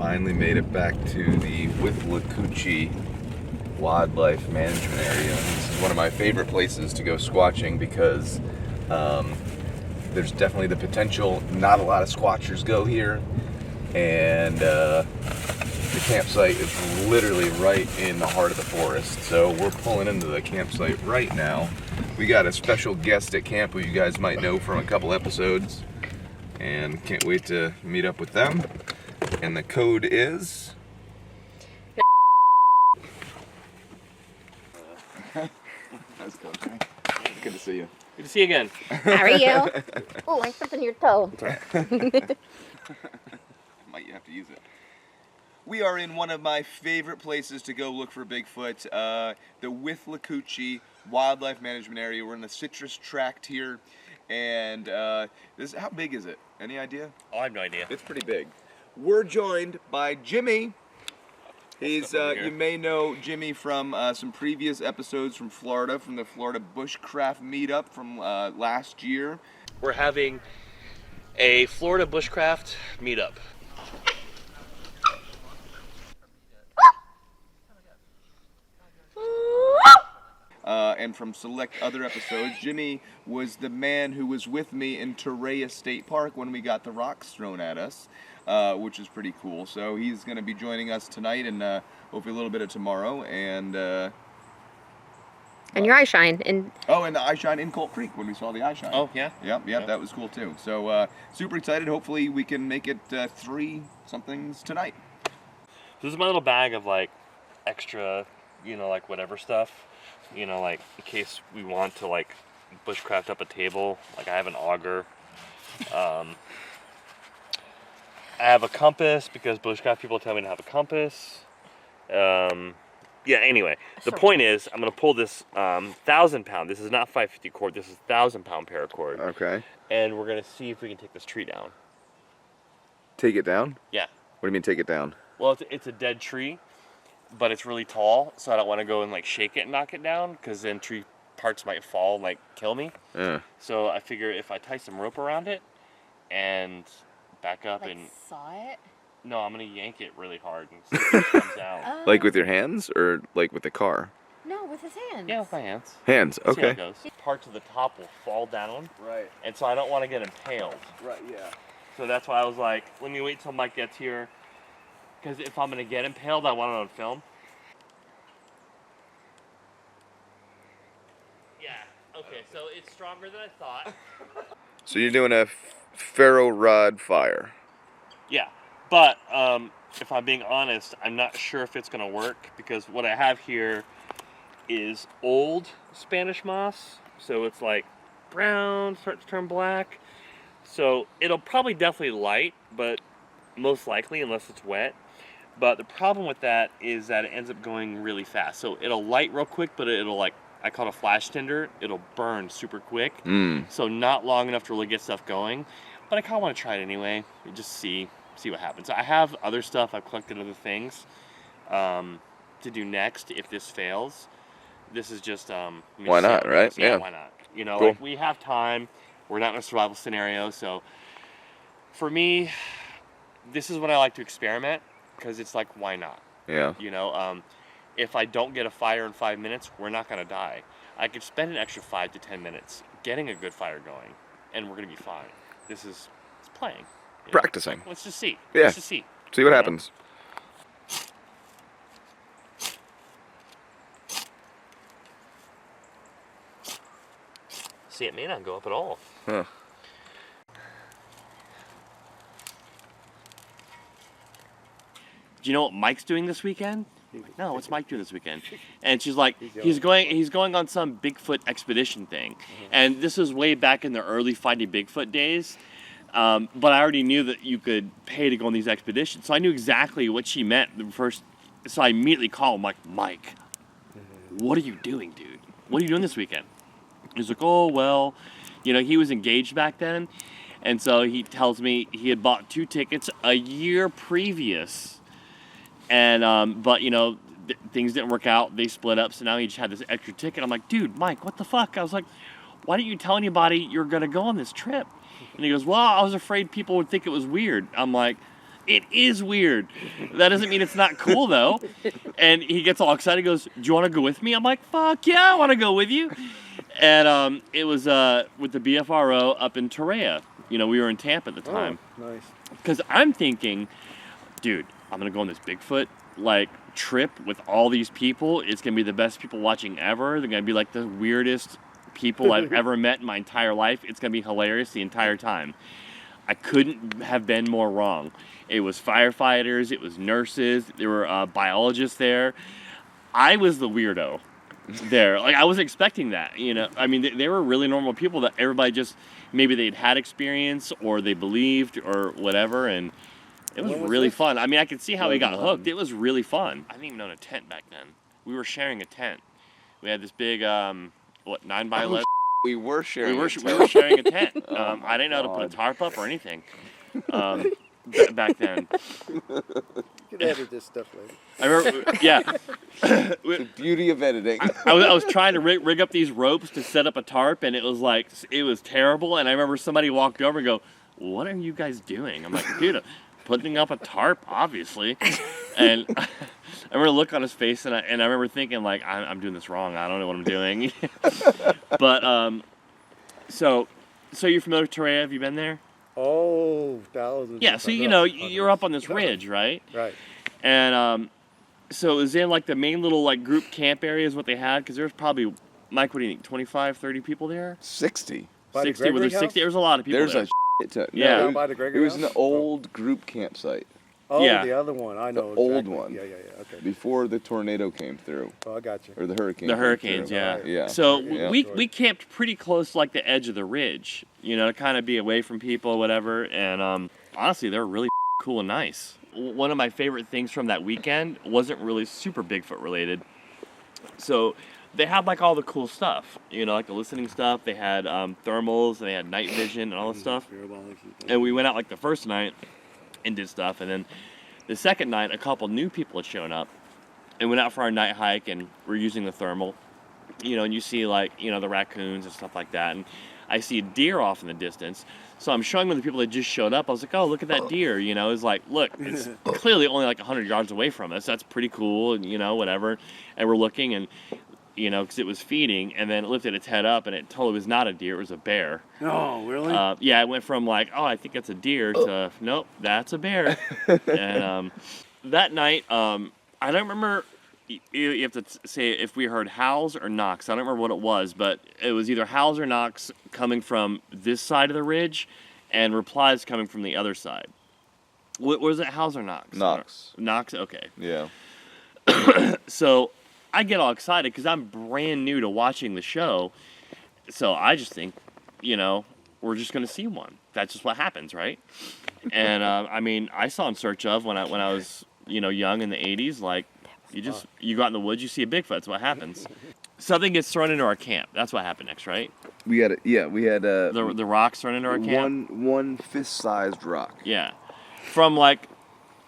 finally made it back to the Withlacoochee wildlife management area. This is one of my favorite places to go squatching because there's definitely the potential. Not a lot of squatchers go here, and the campsite is literally right in the heart of the forest. So we're pulling into the campsite right now. We got a special guest at camp who you guys might know from a couple episodes, and can't wait to meet up with them. And the code is... That's cool. Good to see you. Good to see you again. How are you? Oh, I stepped on your toe. Might have to use it. We are in one of my favorite places to go look for Bigfoot, the Withlacoochee Wildlife Management Area. We're in the citrus tract here, and how big is it? Any idea? Oh, I have no idea. It's pretty big. We're joined by Jimmie. He's you may know Jimmie from some previous episodes from Florida, from the Florida Bushcraft meetup from last year. We're having a Florida Bushcraft meetup. And from select other episodes, Jimmie was the man who was with me in Torreya State Park when we got the rocks thrown at us, which is pretty cool. So he's going to be joining us tonight and hopefully a little bit of tomorrow. And your eye shine. And the eye shine in Colt Creek when we saw the eye shine. Oh, yeah? Yep, that was cool too. So super excited. Hopefully we can make it 3 somethings tonight. This is my little bag of like extra, like whatever stuff. Like in case we want to like bushcraft up a table. Like I have an auger. I have a compass because bushcraft people tell me to have a compass. Anyway, the point is I'm gonna pull this 1,000-pound. This is not 550 cord. This is 1,000-pound paracord. Okay. And we're gonna see if we can take this tree down. Take it down? Yeah. What do you mean take it down? Well, it's a dead tree, but it's really tall, so I don't want to go and like shake it and knock it down, because then tree parts might fall and like kill me. Yeah. So I figure if I tie some rope around it and back up like and saw it? no, I'm gonna yank it really hard and see if it comes down. Oh. Like with your hands or like with the car? No, with his hands. Yeah, with my hands. Hands, See how okay. it goes. Parts of the top will fall down, Right, and so I don't want to get impaled. right, yeah. So that's why I was like, let me wait till Mike gets here, because if I'm gonna get impaled, I want it on film. Yeah, okay, so it's stronger than I thought. So you're doing a ferro rod fire. Yeah, but if I'm being honest, I'm not sure if it's gonna work, because what I have here is old Spanish moss, so it's like brown, starts to turn black. So it'll probably definitely light, but most likely, unless it's wet. But the problem with that is that it ends up going really fast. So it'll light real quick, but it'll like, I call it a flash tinder. It'll burn super quick. So not long enough to really get stuff going. But I kind of want to try it anyway, and just see what happens. I have other stuff. I've collected other things to do next if this fails. This is just why not, right? Yeah, why not? Cool. Like we have time. We're not in a survival scenario, so for me, this is when I like to experiment, because it's like, why not? Yeah. If I don't get a fire in 5 minutes, we're not gonna die. I could spend an extra 5 to 10 minutes getting a good fire going, and we're gonna be fine. It's playing. Practicing. Let's just see. Yeah. Let's just see. See what happens. See, it may not go up at all. Huh. Do you know what Mike's doing this weekend? No, what's Mike doing this weekend? And she's like, he's going on some Bigfoot expedition thing. And this is way back in the early Finding Bigfoot days. But I already knew that you could pay to go on these expeditions. So I knew exactly what she meant so I immediately called him, like, Mike, what are you doing, dude? What are you doing this weekend? He's like, oh, well, he was engaged back then. And so he tells me he had bought 2 tickets a year previous. And, but, things didn't work out. They split up. So now he just had this extra ticket. I'm like, dude, Mike, what the fuck? I was like, why didn't you tell anybody you're going to go on this trip? And he goes, well, I was afraid people would think it was weird. I'm like, It is weird. That doesn't mean it's not cool, though. And he gets all excited, goes, do you want to go with me? I'm like, fuck yeah, I want to go with you. And it was with the BFRO up in Torreya. You know, we were in Tampa at the time. Oh, nice. Because I'm thinking, dude, I'm going to go on this Bigfoot, like, trip with all these people. It's going to be the best people watching ever. They're going to be, like, the weirdest people I've ever met in my entire life. It's going to be hilarious the entire time. I couldn't have been more wrong. It was firefighters, it was nurses, there were biologists there. I was the weirdo there. Like, I wasn't expecting that, you know. I mean, they were really normal people that everybody just, maybe they'd had experience or they believed or whatever, and it was really fun. I mean, I could see how he got hooked. It was really fun. I didn't even own a tent back then. We were sharing a tent. We had this big, 9x11. We were sharing. We were sharing a tent. I didn't know how to put a tarp up or anything back then. You can edit this stuff later. I remember, yeah. The beauty of editing. I was trying to rig up these ropes to set up a tarp, and it was terrible. And I remember somebody walked over and go, "What are you guys doing?" I'm like, "Dude, putting up a tarp, obviously." And I remember the look on his face, and I remember thinking, like, I'm doing this wrong. I don't know what I'm doing. But so you're familiar with Torreya? Have you been there? Oh, thousands. Yeah. So you know you're up on this ridge, right? Right. And so it was in like the main little like group camp area is what they had, because there's probably, Mike, what do you think, 25, 30 people there? 60. By the 60. Was there Gregory 60? There was a lot of people There's there. a shit ton. Yeah. No, By the it Gregory was an house? old group campsite Oh, Yeah. the other one. I know. The old exactly. one. Yeah. Okay. before the tornado came through, Oh, I got you. or the hurricane. The came hurricanes, through. yeah. Right. Yeah. So Yeah. we camped pretty close to like the edge of the ridge, you know, to kind of be away from people, whatever. And honestly, they were really cool and nice. One of my favorite things from that weekend wasn't really super Bigfoot related. So they had like all the cool stuff, you know, like the listening stuff. They had thermals, and they had night vision and all this stuff. And we went out like the first night and did stuff, and then the second night, a couple new people had shown up and went out for our night hike, and we're using the thermal, you know, and you see like, you know, the raccoons and stuff like that. And I see a deer off in the distance. So I'm showing them the people that just showed up. I was like, oh, look at that deer, you know. It's like, look, it's clearly only like 100 yards away from us. That's pretty cool, and, you know, whatever. And we're looking, and, you know, because it was feeding, and then it lifted its head up, and it totally was not a deer. It was a bear. Oh, really? Yeah, it went from like, oh, I think that's a deer to, nope, that's a bear. And that night, I don't remember, you have to say if we heard howls or knocks. I don't remember what it was, but it was either howls or knocks coming from this side of the ridge and replies coming from the other side. What was it, howls or knocks? Knocks. Knocks, okay. Yeah. So I get all excited because I'm brand new to watching the show. So I just think, you know, we're just going to see one. That's just what happens, right? And I mean, I saw In Search Of when I was, you know, young in the 80s. Like, you go out in the woods, you see a Bigfoot. That's what happens. Something gets thrown into our camp. That's what happened next, right? We had The rocks thrown into our camp. one fist-sized rock. Yeah, from like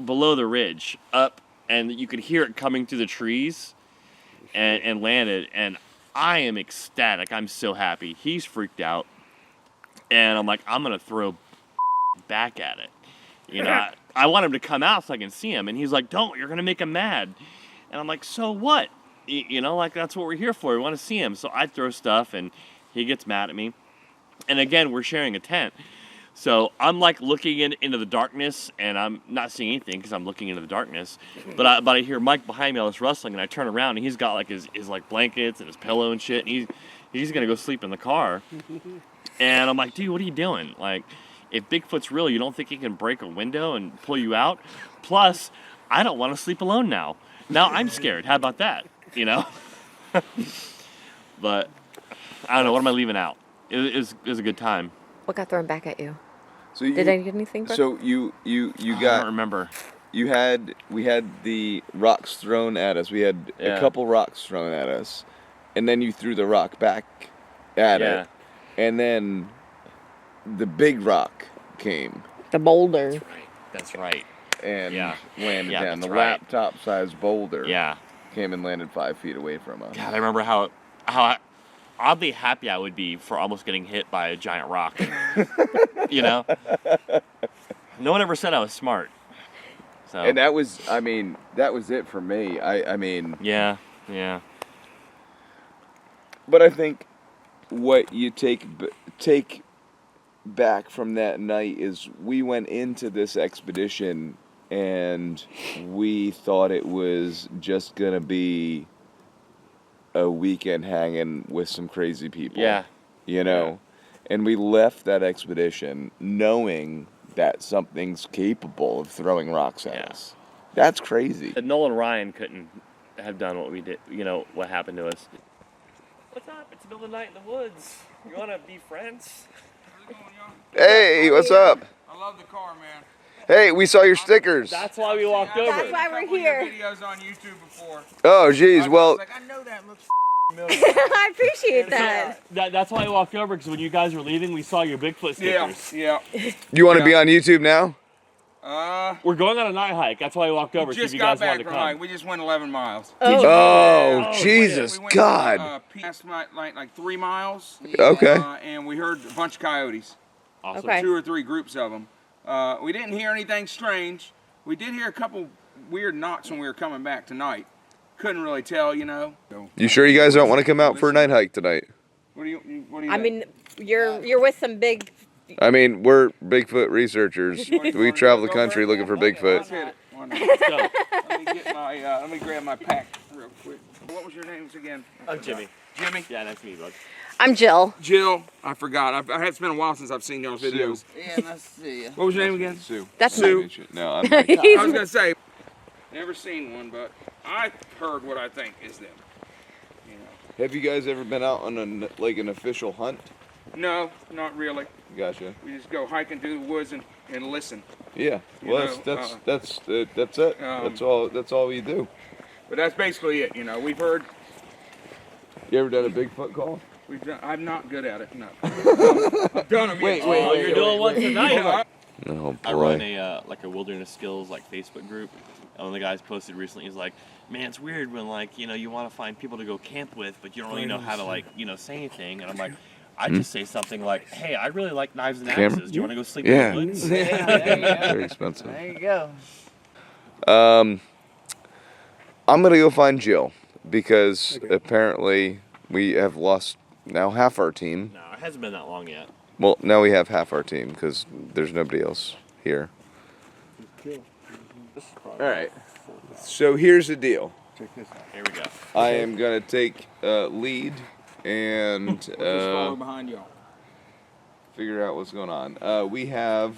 below the ridge up, and you could hear it coming through the trees, and landed. And I am ecstatic. I'm so happy. He's freaked out, and I'm like, I'm gonna throw back at it. You know, I want him to come out so I can see him, and he's like, "Don't! You're gonna make him mad." And I'm like, "So what? You know, like that's what we're here for. We want to see him." So I throw stuff, and he gets mad at me. And again, we're sharing a tent. So I'm like looking into the darkness, and I'm not seeing anything because I'm looking into the darkness. But I hear Mike behind me, all this rustling, and I turn around, and he's got like his like blankets and his pillow and shit, and he's gonna go sleep in the car. And I'm like, dude, what are you doing? Like, if Bigfoot's real, you don't think he can break a window and pull you out? Plus, I don't want to sleep alone now. Now I'm scared. How about that? You know? But I don't know. What am I leaving out? It was a good time. What got thrown back at you? So you, Did I get anything? So you I got. don't remember. We had the rocks thrown at us. We had a couple rocks thrown at us, and then you threw the rock back at it, and then the big rock came. The boulder. That's right. And landed Yeah, down. The that's right. laptop-sized boulder Yeah. came and landed 5 feet away from us. God, I remember how oddly happy I would be for almost getting hit by a giant rock. You know? No one ever said I was smart. So. And that was, I mean, that was it for me. I mean. Yeah. But I think what you take back from that night is we went into this expedition and we thought it was just gonna be a weekend hanging with some crazy people. Yeah. You know? And we left that expedition knowing that something's capable of throwing rocks at us. That's crazy. Nolan Ryan couldn't have done what we did, you know, what happened to us. What's up? It's the middle of the night in the woods. You want to be friends? Hey, what's up? I love the car, man. Hey, we saw your stickers. That's why we walked over. That's why we're here. Videos on YouTube before. Oh, geez. Well, I know that looks I appreciate that. That's why I walked over, because when you guys were leaving, we saw your Bigfoot stickers. Yeah. you want to be on YouTube now? We're going on a night hike. That's why I walked over. Just so if you got guys back wanted to from come. hike. We just went 11 miles. Oh, Oh, Jesus, We went God. past like 3 miles. Okay. And we heard a bunch of coyotes. Awesome. Okay. 2 or 3 groups of them. We didn't hear anything strange. We did hear a couple weird knocks when we were coming back tonight. Couldn't really tell, you know. You sure you guys don't want to come out for a night hike tonight? What do you I mean, you're with some big. I mean, we're Bigfoot researchers. We travel the country looking for Let's Bigfoot. hit it. Why not? Let's go. Let me grab my pack real quick. What was your names again? I'm Jimmy. Jimmy? Yeah, nice to meet you, bud. I'm Jill. Jill, I forgot. It's been a while since I've seen y'all's videos. Yeah, nice to see you. What was your name again? Sue. That's Sue. No, I'm Mike. I was gonna say, never seen one, but I heard what I think is them. You know. Have you guys ever been out on an official hunt? No, not really. Gotcha. We just go hiking through the woods and listen. Yeah. You Well, know, that's it. That's all you do. But that's basically it. You know, we've heard. You ever done a Bigfoot call? I'm not good at it. No. I've done them. Wait, Oh, you're doing one tonight. Oh I boy. run a like a wilderness skills like Facebook group. And one of the guys posted recently. He's like, "Man, it's weird when like you want to find people to go camp with, but you don't really know how to say anything." And I'm like, I just say something like, "Hey, I really like knives and Camera? axes. Do you want to go sleep Yeah. in the woods?" Very expensive. There you go. I'm gonna go find Jill because apparently we have lost now half our team. No, it hasn't been that long yet. Well, now we have half our team because there's nobody else here. All right. So here's the deal. Here we go. I am gonna take lead and Just follow behind y'all. figure out what's going on. We have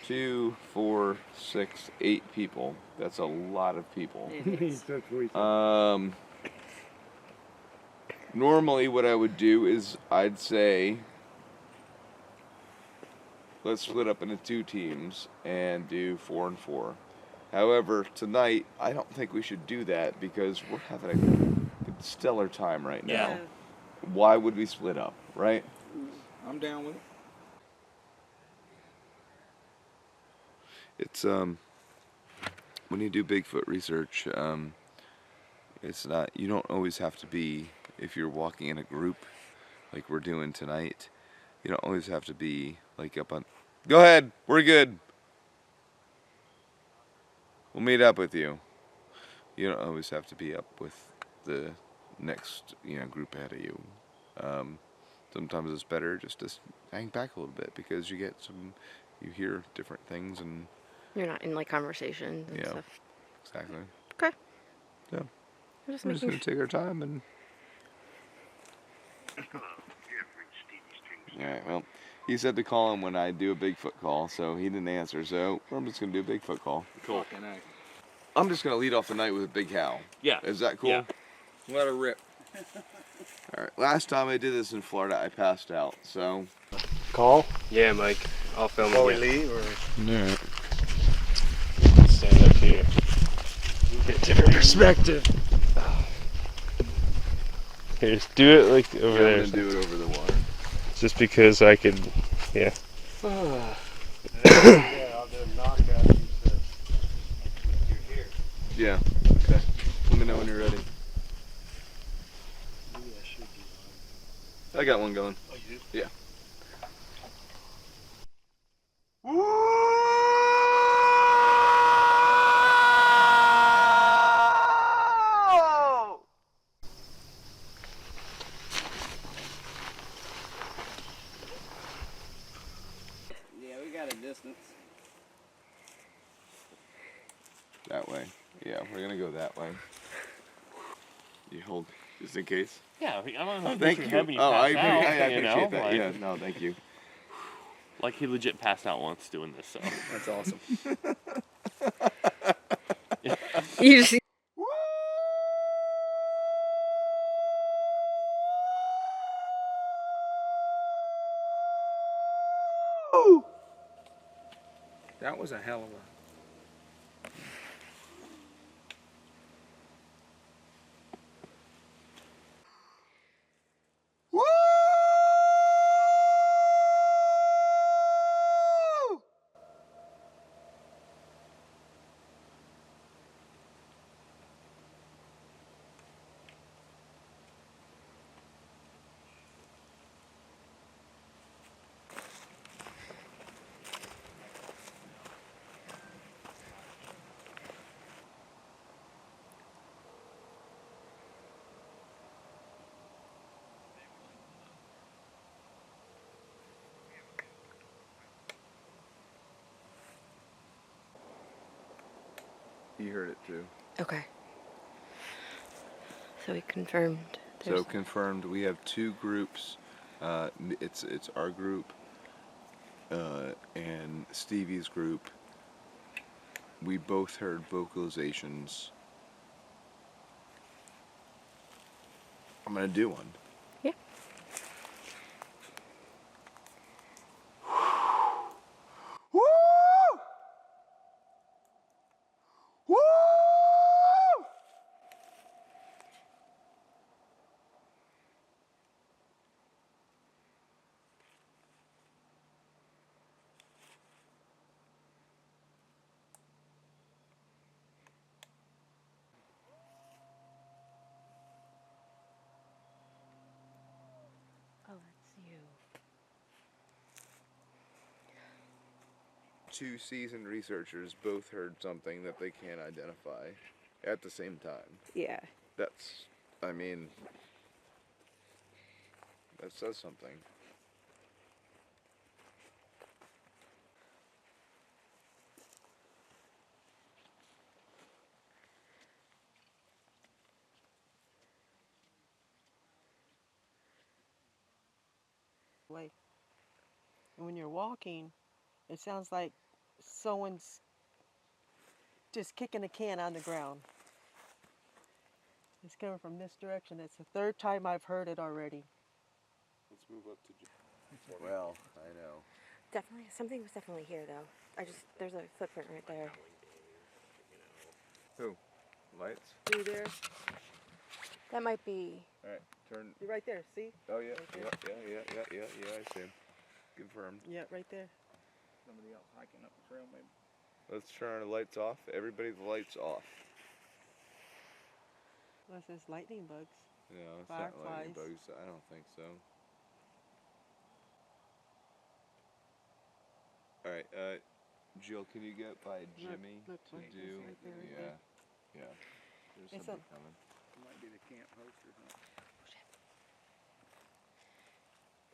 2, 4, 6, 8 people. That's a lot of people. Normally what I would do is I'd say let's split up into 2 teams and do 4 and 4. However, tonight I don't think we should do that because we're having a stellar time right now. Yeah. Why would we split up, right? I'm down with it. It's when you do Bigfoot research, it's not, you don't always have to be, if you're walking in a group like we're doing tonight, you don't always have to be like up on, go ahead, we're good. We'll meet up with you. You don't always have to be up with the next, group ahead of you. Sometimes it's better just to hang back a little bit because you hear different things and You're not in like conversations and stuff. exactly. Okay. Yeah. I'm just We're just making gonna take our time and. All right. Well, he said to call him when I do a Bigfoot call, so he didn't answer. So I'm just gonna do a Bigfoot call. Cool. I'm just gonna lead off the night with a big howl. Yeah. Is that cool? Yeah. Let her rip. All right. Last time I did this in Florida, I passed out. So. Call Yeah, Mike. I'll film before we it. leave, or All right. Stand up here. Get different perspective. Here, just do it like over I'm there. gonna do it over the water. Just because I could, yeah. yeah, I'll do a knockout. You're here. Yeah. Okay. Let me know when you're ready. Maybe I should do I got one going. one. Oh, you do? Yeah. Yeah, we're gonna go that way. You hold, just in case. Yeah, I don't know. Thank you. I appreciate that. Yeah, no, thank you. Like he legit passed out once doing this, so. That's awesome. You just That was a hell of a. You heard it too. okay. So we confirmed. So confirmed. We have two groups. It's our group and Stevie's group. We both heard vocalizations. I'm gonna do one. Yeah. Oh, that's you. Two seasoned researchers both heard something that they can't identify at the same time. Yeah. That's, I mean, that says something. Like when you're walking, it sounds like someone's just kicking a can on the ground. It's coming from this direction. It's the third time I've heard it already. Let's move up to. Well, I know. Definitely, something was definitely here though. There's a footprint right there. Who? Lights? Through there. That might be. All right, turn. You're right there. See? Oh yeah, Right there. yeah. I see him. Confirmed. Yeah, right there. Somebody else hiking up the trail, maybe. Let's turn the lights off. Everybody, the lights off. Well, it says lightning bugs. No, it's not lightning Fireflies. bugs. I don't think so. All right, Jill, can you get by Jimmy look, to right, do? it's right there, right there. Yeah. There's It's somebody up. coming. It might be the camp host or something.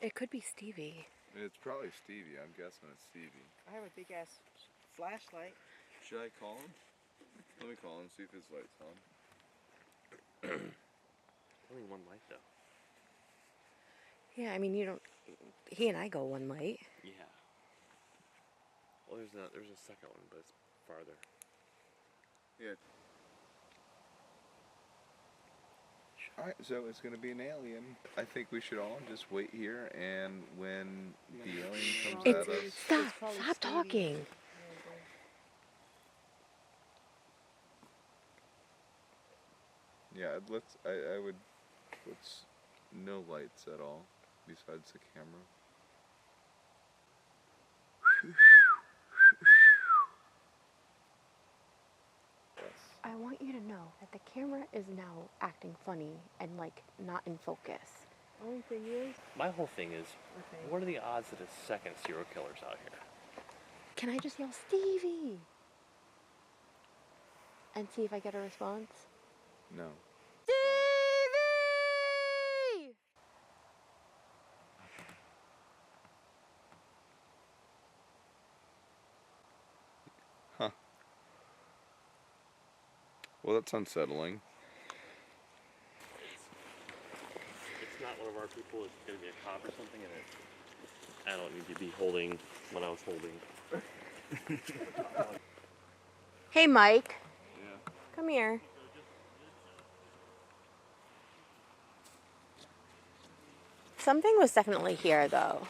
It could be Stevie. It's probably Stevie. I'm guessing it's Stevie. I have a big ass flashlight. Should I call him? Let me call him, see if his light's on. Only one light though. Yeah, I mean you don't. He and I go one light. Yeah. Well, there's a second one, but it's farther. Yeah. Alright, so it's gonna be an alien. I think we should all just wait here, and when the alien comes It's- at us. Stop! probably Stop Stevie. talking. Yeah, let's no lights at all besides the camera. Yes. I want you to know that the camera is now acting funny and like not in focus. Only thing is, My whole thing is, okay. what are the odds that a second serial killer's out here? Can I just yell Stevie? And see if I get a response? No. Stevie! Huh. Well, that's unsettling. It's not one of our people. It's gonna be a cop or something, and I don't need to be holding what I was holding. Hey, Mike. Yeah. Come here. Something was definitely here, though.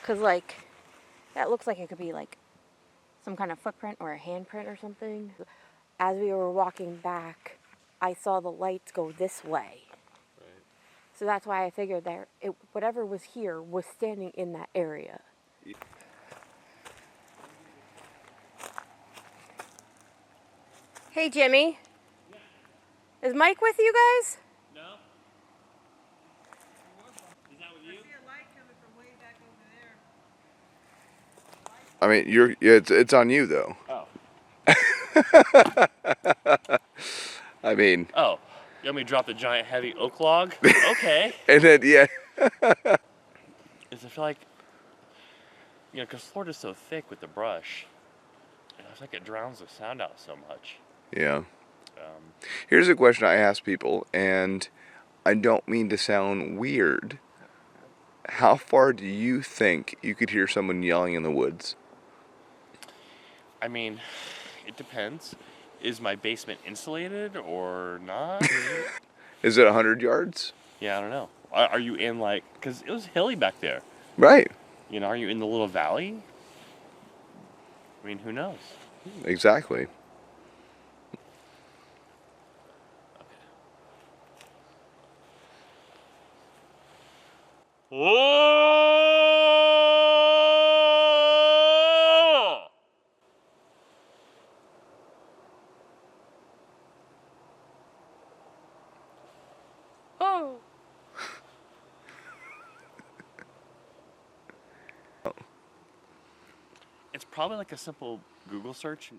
Because, like, that looks like it could be, like, some kind of footprint or a handprint or something. As we were walking back, I saw the lights go this way. Right. So that's why I figured that whatever was here was standing in that area. Hey, Jimmy. Is Mike with you guys? No. Is that with you? I see a light coming from way back over there. I mean, it's on you though. Oh. I mean. Oh. You want me to drop the giant heavy oak log? Okay. And then yeah. Is I feel like, you know, because Florida's so thick with the brush, and I feel like it drowns the sound out so much. Yeah. Here's a question I ask people, and I don't mean to sound weird. How far do you think you could hear someone yelling in the woods? I mean, it depends. Is my basement insulated or not? Is it 100 yards? Yeah, I don't know. Are you in, like, because it was hilly back there. Right. You know, are you in the little valley? I mean, who knows? Exactly. Whoa! Oh. It's probably like a simple Google search